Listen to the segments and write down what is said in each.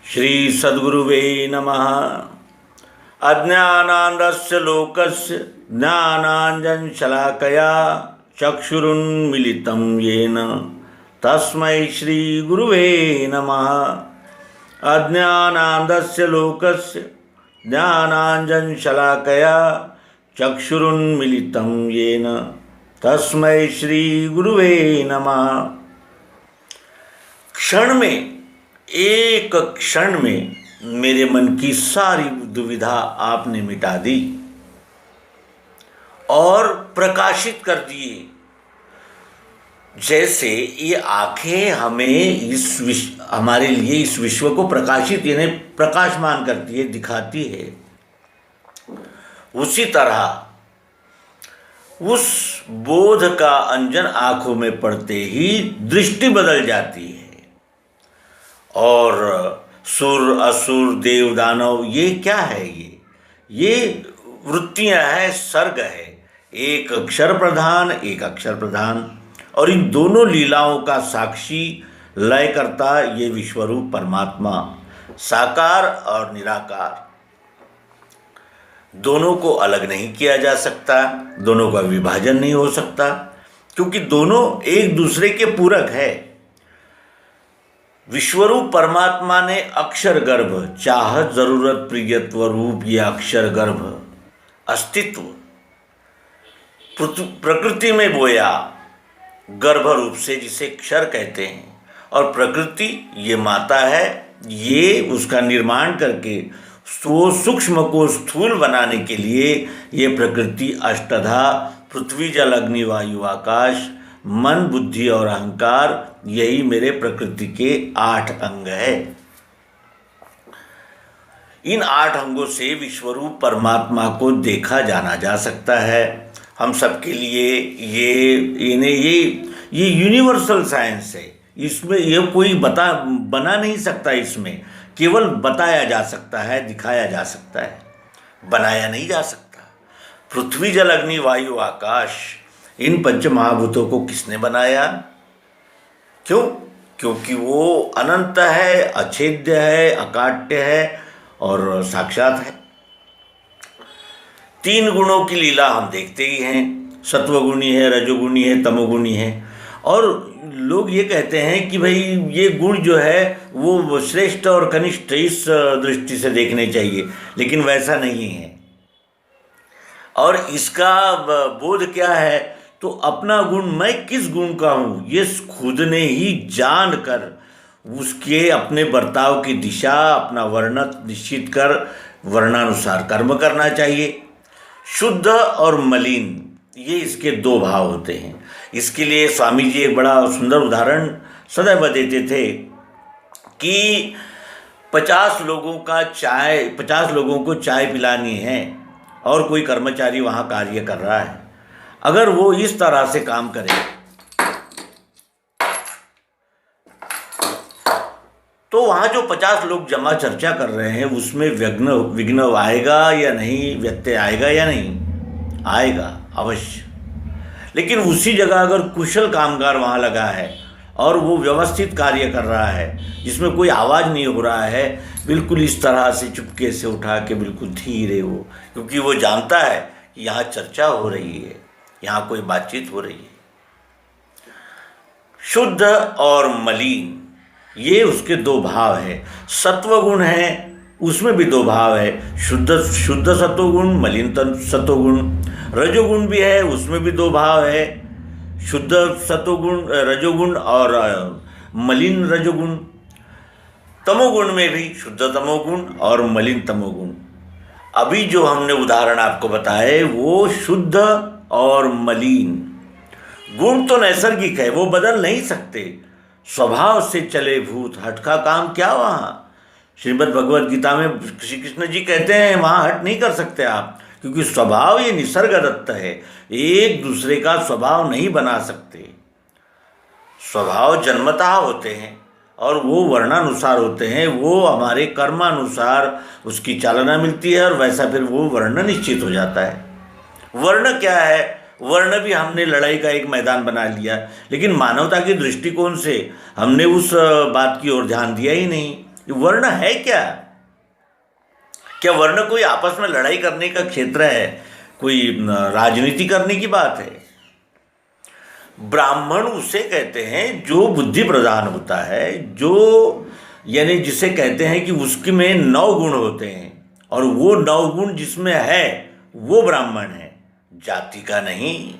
श्री सद्गुरुवे नमः। अज्ञानान्धस्य लोकस्य ज्ञानाञ्जनशलाकया चक्षुरुन्मीलितं येन तस्मै श्री गुरुवे नमः। अज्ञानान्धस्य लोकस्य ज्ञानाञ्जनशलाकया चक्षुरुन्मीलितं येन तस्मै श्री गुरुवे नमः। क्षण में, एक क्षण में मेरे मन की सारी दुविधा आपने मिटा दी और प्रकाशित कर दिए। जैसे ये आंखें हमें हमारे लिए इस विश्व को प्रकाशित यानी प्रकाशमान करती है, दिखाती है, उसी तरह उस बोध का अंजन आंखों में पड़ते ही दृष्टि बदल जाती है और सुर असुर देव दानव ये क्या है, ये वृत्तियां हैं, सर्ग है, एक अक्षर प्रधान एक अक्षर प्रधान, और इन दोनों लीलाओं का साक्षी लय करता ये विश्वरूप परमात्मा, साकार और निराकार, दोनों को अलग नहीं किया जा सकता, दोनों का विभाजन नहीं हो सकता, क्योंकि दोनों एक दूसरे के पूरक है। विश्वरूप परमात्मा ने अक्षर गर्भ, चाहत जरूरत प्रियत्व रूप ये अक्षर गर्भ अस्तित्व प्रकृति में बोया गर्भ रूप से, जिसे क्षर कहते हैं, और प्रकृति ये माता है, ये उसका निर्माण करके वो सूक्ष्म को स्थूल बनाने के लिए ये प्रकृति अष्टधा पृथ्वी जल अग्नि वायु आकाश मन बुद्धि और अहंकार, यही मेरे प्रकृति के 8 अंग है। इन 8 अंगों से विश्वरूप परमात्मा को देखा जाना जा सकता है। हम सबके लिए ये यूनिवर्सल साइंस है, इसमें ये कोई बना नहीं सकता, इसमें केवल बताया जा सकता है, दिखाया जा सकता है, बनाया नहीं जा सकता। पृथ्वी जल अग्नि वायु आकाश, इन पंच महाभूतों को किसने बनाया? क्यों? क्योंकि वो अनंत है, अछेद्य है, अकाट्य है और साक्षात है। 3 गुणों की लीला हम देखते ही हैं, सत्वगुणी है, रजोगुणी है, तमोगुणी है, और लोग ये कहते हैं कि भाई ये गुण जो है वो श्रेष्ठ और कनिष्ठ इस दृष्टि से देखने चाहिए, लेकिन वैसा नहीं है। और इसका बोध क्या है? तो अपना गुण, मैं किस गुण का हूँ, ये खुद ने ही जान कर उसके अपने बर्ताव की दिशा, अपना वर्ण निश्चित कर वर्णानुसार कर्म करना चाहिए। शुद्ध और मलिन, ये इसके 2 भाव होते हैं। इसके लिए स्वामी जी एक बड़ा सुंदर उदाहरण सदैव देते थे कि 50 लोगों को चाय पिलानी है और कोई कर्मचारी वहाँ कार्य कर रहा है। अगर वो इस तरह से काम करे तो वहाँ जो 50 लोग जमा चर्चा कर रहे हैं उसमें विघ्न आएगा या नहीं, व्यत्यय आएगा या नहीं? आएगा अवश्य। लेकिन उसी जगह अगर कुशल कामगार वहाँ लगा है और वो व्यवस्थित कार्य कर रहा है, जिसमें कोई आवाज़ नहीं हो रहा है, बिल्कुल इस तरह से चुपके से उठा के बिल्कुल धीरे वो, क्योंकि वो जानता है कि यहाँ चर्चा हो रही है, यहाँ कोई बातचीत हो रही है। शुद्ध और मलिन, ये उसके 2 भाव है। सत्वगुण है, उसमें भी 2 भाव है, शुद्ध सत्वगुण, मलिन सत्वगुण। रजोगुण भी है, उसमें भी 2 भाव है, शुद्ध सत्वगुण रजोगुण और मलिन रजोगुण। तमोगुण में भी शुद्ध तमोगुण और मलिन तमोगुण। अभी जो हमने उदाहरण आपको बताए वो शुद्ध और मलिन गुण तो नैसर्गिक है, वो बदल नहीं सकते, स्वभाव से चले भूत, हट का काम क्या वहाँ? श्रीमद् भगवद गीता में श्री कृष्ण जी कहते हैं वहाँ हट नहीं कर सकते आप, क्योंकि स्वभाव ये निसर्गदत्त है, एक दूसरे का स्वभाव नहीं बना सकते। स्वभाव जन्मतः होते हैं और वो वर्णानुसार होते हैं, वो हमारे कर्मानुसार उसकी चालना मिलती है और वैसा फिर वो वर्ण निश्चित हो जाता है। वर्ण क्या है? वर्ण भी हमने लड़ाई का एक मैदान बना लिया, लेकिन मानवता के दृष्टिकोण से हमने उस बात की ओर ध्यान दिया ही नहीं ये वर्ण है क्या? क्या वर्ण कोई आपस में लड़ाई करने का क्षेत्र है? कोई राजनीति करने की बात है? ब्राह्मण उसे कहते हैं जो बुद्धि प्रधान होता है, जो यानी जिसे कहते हैं कि उसके में 9 गुण होते हैं, और वो 9 गुण जिसमें है वो ब्राह्मण है, जाति का नहीं।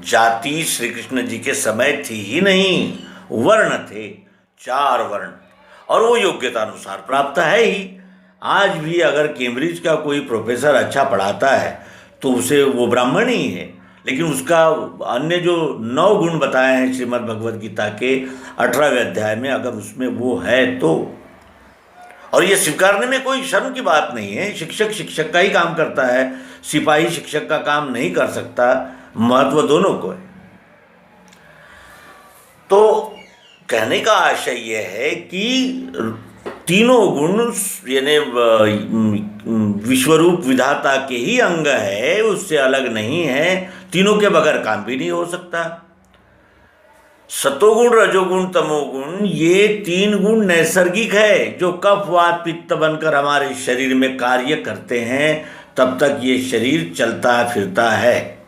जाति श्री कृष्ण जी के समय थी ही नहीं, वर्ण थे, 4 वर्ण, और वो योग्यता अनुसार प्राप्त है ही। आज भी अगर कैम्ब्रिज का कोई प्रोफेसर अच्छा पढ़ाता है तो उसे वो ब्राह्मण ही है, लेकिन उसका अन्य जो 9 गुण बताए हैं श्रीमद् भगवद गीता के 18वें अध्याय में, अगर उसमें वो है तो, और ये स्वीकारने में कोई शर्म की बात नहीं है। शिक्षक शिक्षक का ही काम करता है, सिपाही शिक्षक का काम नहीं कर सकता, महत्व दोनों को है। तो कहने का आशय यह है कि तीनों गुण यानी विश्वरूप विधाता के ही अंग है, उससे अलग नहीं है, तीनों के बगैर काम भी नहीं हो सकता। सतोगुण, रजोगुण, तमोगुण, ये 3 गुण नैसर्गिक है, जो कफ वात पित्त बनकर हमारे शरीर में कार्य करते हैं, तब तक ये शरीर चलता फिरता है।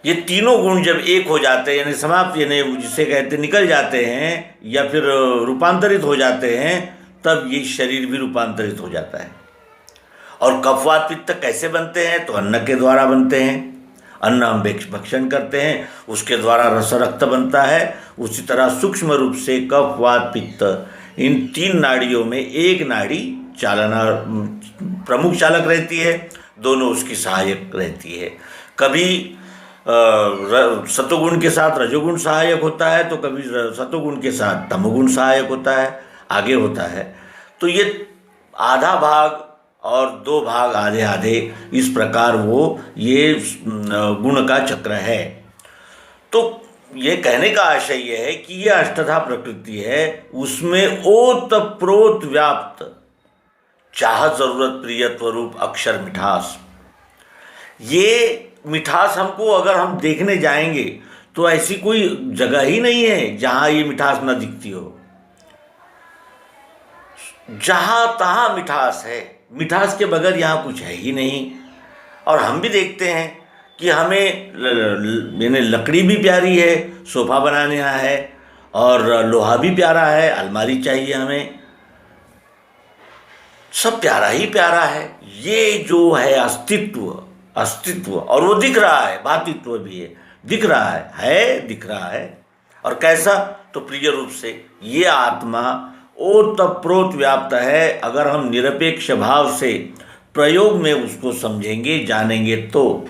ये तीनों गुण जब एक हो जाते हैं, यानी समाप्त, यानी जिसे कहते निकल जाते हैं या फिर रूपांतरित हो जाते हैं, तब ये शरीर भी रूपांतरित हो जाता है। और कफवात पित्त कैसे बनते हैं? तो अन्न के द्वारा बनते हैं। अन्न हम भक्षण करते हैं, उसके द्वारा रस रक्त बनता है। उसी तरह सूक्ष्म रूप से कफ वात पित्त, इन 3 नाड़ियों में एक नाड़ी चालना प्रमुख चालक रहती है, दोनों उसकी सहायक रहती है। कभी सतोगुण के साथ रजोगुण सहायक होता है, तो कभी सतोगुण के साथ तमोगुण सहायक होता है, आगे होता है। तो ये आधा भाग और 2 भाग आधे आधे, इस प्रकार वो ये गुण का चक्र है। तो ये कहने का आशय ये है कि ये अष्टधा प्रकृति है, उसमें ओत प्रोत व्याप्त चाह जरूरत प्रियत्व रूप अक्षर मिठास। ये मिठास हमको अगर हम देखने जाएंगे तो ऐसी कोई जगह ही नहीं है जहाँ ये मिठास न दिखती हो। जहाँ तहाँ मिठास है, मिठास के बगैर यहाँ कुछ है ही नहीं। और हम भी देखते हैं कि हमें यानी लकड़ी भी प्यारी है, सोफा बनाने है, और लोहा भी प्यारा है, अलमारी चाहिए हमें, सब प्यारा ही प्यारा है। ये जो है अस्तित्व, और वो दिख रहा है, भातित्व भी है, दिख रहा है दिख रहा है। और कैसा? तो प्रिय रूप से ये आत्मा ओतप्रोत व्याप्त है। अगर हम निरपेक्ष भाव से प्रयोग में उसको समझेंगे, जानेंगे, तो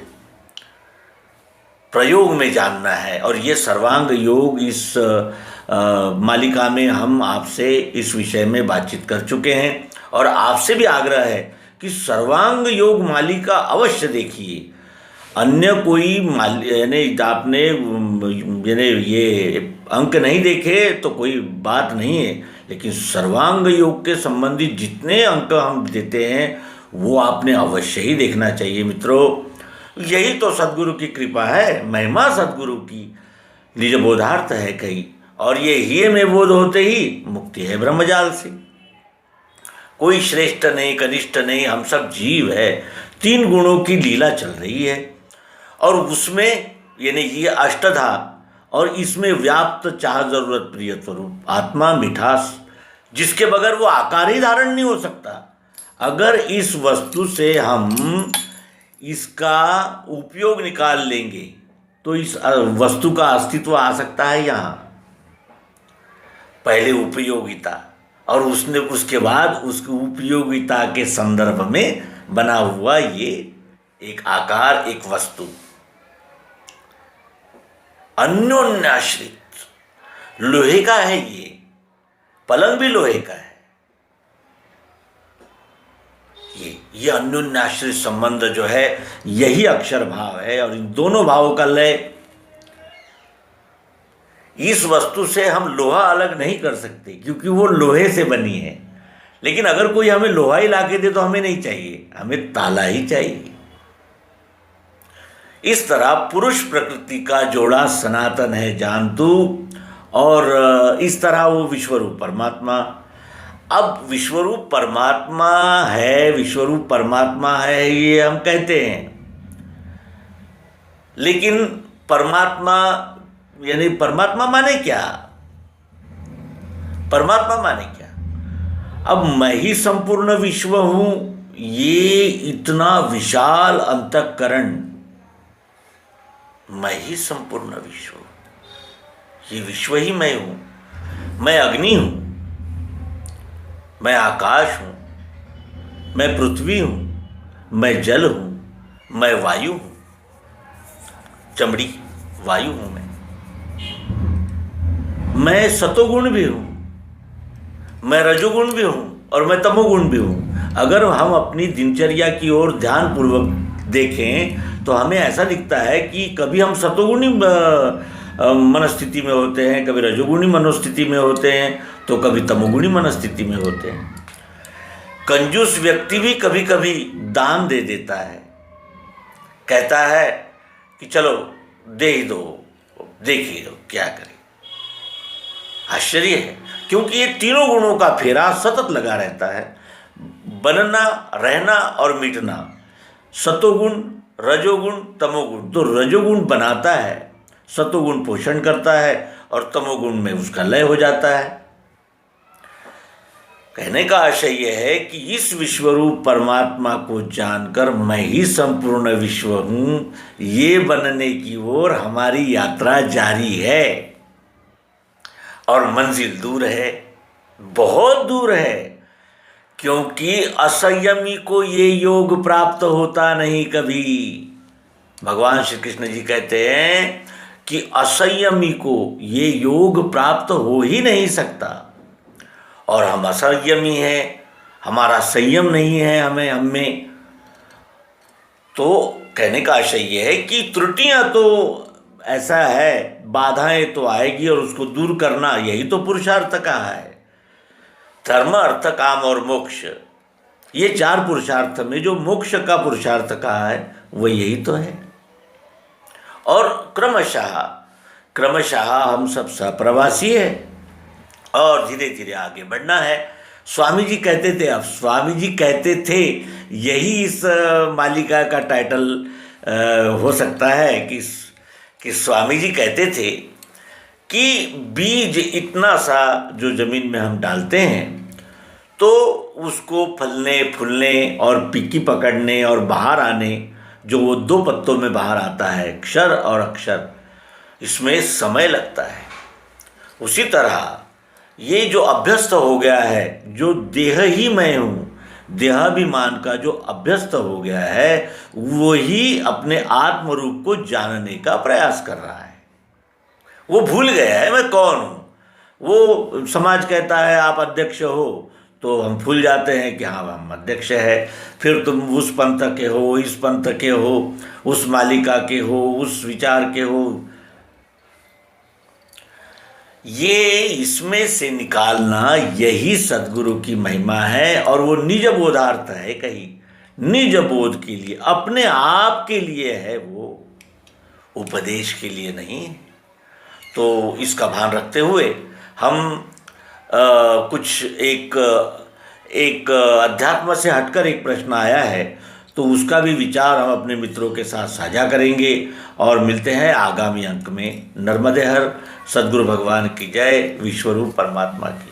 प्रयोग में जानना है। और ये सर्वांग योग इस मालिका में हम आपसे इस विषय में बातचीत कर चुके हैं, और आपसे भी आग्रह है कि सर्वांग योग मालिका अवश्य देखिए। अन्य कोई यानी आपने यानी ये अंक नहीं देखे तो कोई बात नहीं है, लेकिन सर्वांग योग के संबंधित जितने अंक हम देते हैं वो आपने अवश्य ही देखना चाहिए मित्रों। यही तो सद्गुरु की कृपा है, महिमा सद्गुरु की, निज बोधार्थ है कई, और ये ही में बोध होते ही मुक्ति है ब्रह्मजाल से। कोई श्रेष्ठ नहीं, कनिष्ठ नहीं, हम सब जीव है। 3 गुणों की लीला चल रही है, और उसमें यानी ये अष्टधा, और इसमें व्याप्त चाह जरूरत प्रियत्व रूप आत्मा मिठास, जिसके बगैर वो आकार ही धारण नहीं हो सकता। अगर इस वस्तु से हम इसका उपयोग निकाल लेंगे तो इस वस्तु का अस्तित्व आ सकता है यहाँ। पहले उपयोगिता, और उसने उसके बाद उसकी उपयोगिता के संदर्भ में बना हुआ ये एक आकार, एक वस्तु अन्योन्याश्रित। लोहे का है ये, पलंग भी लोहे का है। ये अन्योन्याश्रित संबंध जो है यही अक्षर भाव है, और इन दोनों भावों का लय। इस वस्तु से हम लोहा अलग नहीं कर सकते क्योंकि वो लोहे से बनी है, लेकिन अगर कोई हमें लोहा ही लाके दे तो हमें नहीं चाहिए, हमें ताला ही चाहिए। इस तरह पुरुष प्रकृति का जोड़ा सनातन है जान तू, और इस तरह वो विश्वरूप परमात्मा अब विश्वरूप परमात्मा है ये हम कहते हैं, लेकिन परमात्मा यानी परमात्मा माने क्या? परमात्मा माने क्या? अब मैं ही संपूर्ण विश्व हूं, ये इतना विशाल अंतःकरण, मैं ही संपूर्ण विश्व हूं, ये विश्व ही मैं हूं। मैं अग्नि हूं, मैं आकाश हूं, मैं पृथ्वी हूं, मैं जल हूं, मैं वायु हूं, चमड़ी वायु हूं मैं सतोगुण भी हूं, मैं रजोगुण भी हूं और मैं तमोगुण भी हूं। अगर हम अपनी दिनचर्या की ओर ध्यानपूर्वक देखें तो हमें ऐसा दिखता है कि कभी हम सतोगुणी मनस्थिति में होते हैं, कभी रजोगुणी मनोस्थिति में होते हैं, तो कभी तमोगुणी मनस्थिति में होते हैं। कंजूस व्यक्ति भी कभी कभी दान दे देता है, कहता है कि चलो दे ही दो, देखिए दो क्या करें। आश्चर्य है, क्योंकि ये तीनों गुणों का फेरा सतत लगा रहता है, बनना, रहना और मिटना। सतोगुण, रजोगुण, तमोगुण। तो रजोगुण बनाता है, सतोगुण पोषण करता है और तमोगुण में उसका लय हो जाता है। कहने का आशय यह है कि इस विश्वरूप परमात्मा को जानकर मैं ही संपूर्ण विश्व हूं, ये बनने की ओर हमारी यात्रा जारी है और मंजिल दूर है, बहुत दूर है, क्योंकि असंयमी को ये योग प्राप्त होता नहीं कभी। भगवान श्री कृष्ण जी कहते हैं कि असंयमी को ये योग प्राप्त हो ही नहीं सकता, और हम असंयमी हैं, हमारा संयम नहीं है हमें। तो कहने का आशय ये है कि त्रुटियां तो ऐसा है, बाधाएं तो आएगी और उसको दूर करना यही तो पुरुषार्थ का है। धर्म, अर्थ, काम और मोक्ष, ये 4 पुरुषार्थ में जो मोक्ष का पुरुषार्थ कहा है वो यही तो है। और क्रमशः हम सब सप्रवासी है और धीरे धीरे आगे बढ़ना है। स्वामी जी कहते थे, यही इस मालिका का टाइटल हो सकता है कि स्वामी जी कहते थे कि बीज इतना सा जो ज़मीन में हम डालते हैं तो उसको फलने फूलने और पिक्की पकड़ने और बाहर आने, जो वो 2 पत्तों में बाहर आता है, क्षर और अक्षर, इसमें समय लगता है। उसी तरह ये जो अभ्यस्त हो गया है, जो देह ही मैं हूँ, देहाभिमान का जो अभ्यस्त हो गया है, वो ही अपने आत्म रूप को जानने का प्रयास कर रहा है। वो भूल गया है मैं कौन हूँ। वो समाज कहता है आप अध्यक्ष हो, तो हम भूल जाते हैं कि हाँ हम अध्यक्ष है। फिर तुम उस पंथ के हो, इस पंथ के हो, उस मालिका के हो, उस विचार के हो। ये इसमें से निकालना यही सद्गुरु की महिमा है, और वो निज बोधार्थ है। कहीं निज बोध के लिए, अपने आप के लिए है, वो उपदेश के लिए नहीं। तो इसका भान रखते हुए हम कुछ एक अध्यात्म से हटकर एक प्रश्न आया है, तो उसका भी विचार हम अपने मित्रों के साथ साझा करेंगे और मिलते हैं आगामी अंक में। नर्मदे हर। सद्गुरु भगवान की जय। विश्वरूप परमात्मा की।